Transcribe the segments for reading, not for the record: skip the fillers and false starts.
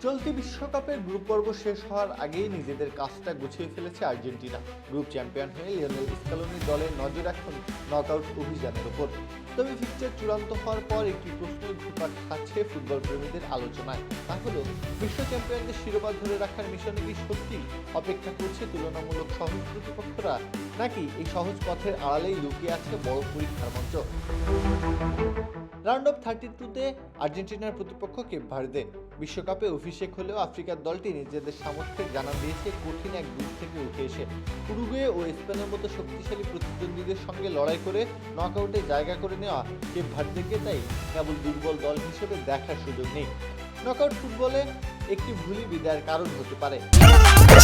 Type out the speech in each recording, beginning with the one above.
চলতি বিশ্বকাপের গ্রুপ পর্ব শেষ হওয়ার আগেই নিজেদের কাজটা গুছিয়ে ফেলেছে আর্জেন্টিনা। গ্রুপ চ্যাম্পিয়ন হয়ে লিওনেল স্কালোনির দলের নজর এখন নকআউট অভিযানের ওপর। তবে ফিকচার চূড়ান্ত হওয়ার পর একটি প্রশ্নের ঘুরপাক খাচ্ছে ফুটবল প্রেমীদের আলোচনায়। তা হলো, বিশ্ব চ্যাম্পিয়নদের শিরোপা ধরে রাখার মিশনে কি সত্যি অপেক্ষা করছে তুলনামূলক সহজ প্রতিপক্ষরা, নাকি এই সহজ পথের আড়ালেই লুকিয়ে আছে বড় পরীক্ষার মঞ্চ? রাউন্ড অফ 32-তে আর্জেন্টিনার প্রতিপক্ষ কেপ ভার্দে। বিশ্বকাপে অভিষেক হলেও আফ্রিকার দলটি নিজেদের সামর্থ্যের জানান দিয়েছে কঠিন এক গ্রুপ থেকে উঠে এসে। উরুগুয়ে ও স্পেনের মতো শক্তিশালী প্রতিদ্বন্দ্বীদের সঙ্গে লড়াই করে নকআউটে জায়গা করে নেওয়া কেপ ভার্দেকে তাই কেবল দুর্বল দল হিসেবে দেখার সুযোগ নেই। নকআউট ফুটবলে একটি ভুলই বিদায়ের কারণ হতে পারে।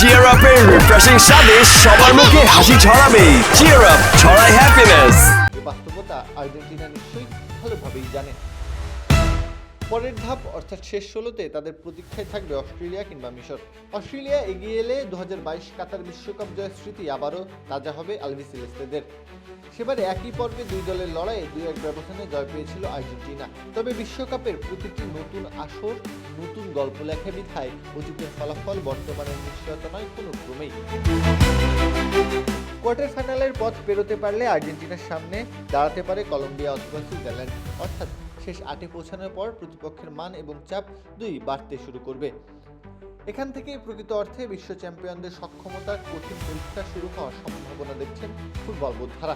চিয়ার আপের রিফ্রেশিং স্বাদে সবার মুখে হাসি ছড়াবে। চিয়ার আপ ছড়ায় হ্যাপিনেস। এই বাস্তবতা আর্জেন্টিনা নিশ্চয়ই ভালোভাবেই জানে। পরের ধাপ অর্থাৎ শেষ 16তে তাদের প্রতীক্ষায় থাকবে অস্ট্রেলিয়া কিংবা মিশর। অস্ট্রেলিয়া এগিয়ে এলে 2022 কাতার বিশ্বকাপ জয়ের স্মৃতি আবারও তাজা হবে আলবিসেলেস্তেদের। সেবারে একই পর্বে দুই দলের লড়াইয়ে 2-1 ব্যবধানে জয় পেয়েছিল আর্জেন্টিনা। তবে বিশ্বকাপের প্রতিটি নতুন আসর নতুন গল্প লেখা বিধায় অতীতের ফলাফল বর্তমানের নিশ্চয়তা নয় কোনো ক্রমেই। কোয়ার্টার ফাইনালের পথ পেরোতে পারলে আর্জেন্টিনার সামনে দাঁড়াতে পারে কলম্বিয়া অথবা সুইজারল্যান্ড। অর্থাৎ শেষ 8-এ পৌঁছানোর পর প্রতিপক্ষের মান এবং চাপ দুই বাড়তে শুরু করবে। এখান থেকেই প্রকৃত অর্থে বিশ্ব চ্যাম্পিয়নদের সক্ষমতার কঠিন পরীক্ষা শুরু হওয়ার সম্ভাবনা দেখছেন ফুটবল বোদ্ধারা।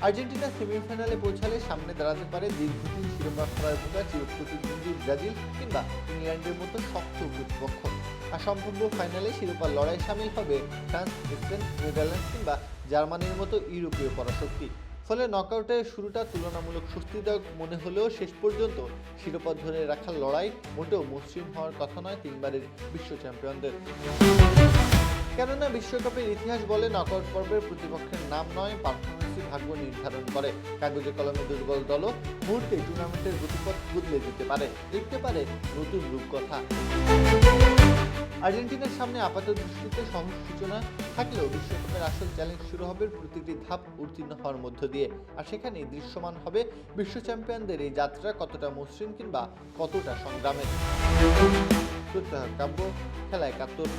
আর্জেন্টিনা সেমিফাইনালে পৌঁছালে সামনে দাঁড়াতে পারে দীর্ঘদিন শিরোপা খেলার ভোগা চিরপ্রতিদ্বন্দ্বী ব্রাজিল কিংবা ইংল্যান্ডের মতো শক্ত প্রতিপক্ষ। আর সম্ভাব্য ফাইনালে শিরোপার লড়াই সামিল হবে ফ্রান্স, স্পেন, নেদারল্যান্ডস কিংবা জার্মানির মতো ইউরোপীয় পরাশক্তি। ফলে নকআউটের শুরুটা তুলনামূলক স্বস্তিদায়ক মনে হলেও শেষ পর্যন্ত শিরোপা ধরে রাখার লড়াই মোটেও মসৃণ হওয়ার কথা নয় তিনবারের বিশ্ব চ্যাম্পিয়নদের। কেননা বিশ্বকাপের ইতিহাস বলে নকআউট পর্বের প্রতিপক্ষের নাম নয়, পারফরমেন্সই ভাগ্য নির্ধারণ করে। কাগজে কলমে দুর্বল দলও মুহূর্তে টুর্নামেন্টের গতিপথ বদলে দিতে পারে, লিখতে পারে নতুন রূপকথা। আর্জেন্টিনার সামনে আপাত দৃষ্টিতে সহজ সূচনা থাকলেও বিশ্বকাপের আসল চ্যালেঞ্জ শুরু হবে প্রতিটি ধাপ উত্তীর্ণ হওয়ার মধ্য দিয়ে। আর সেখানেই দৃশ্যমান হবে বিশ্ব চ্যাম্পিয়নদের এই যাত্রা কতটা মসৃণ কিংবা কতটা সংগ্রামের। প্রত্যহ কাব্য, খেলা 71।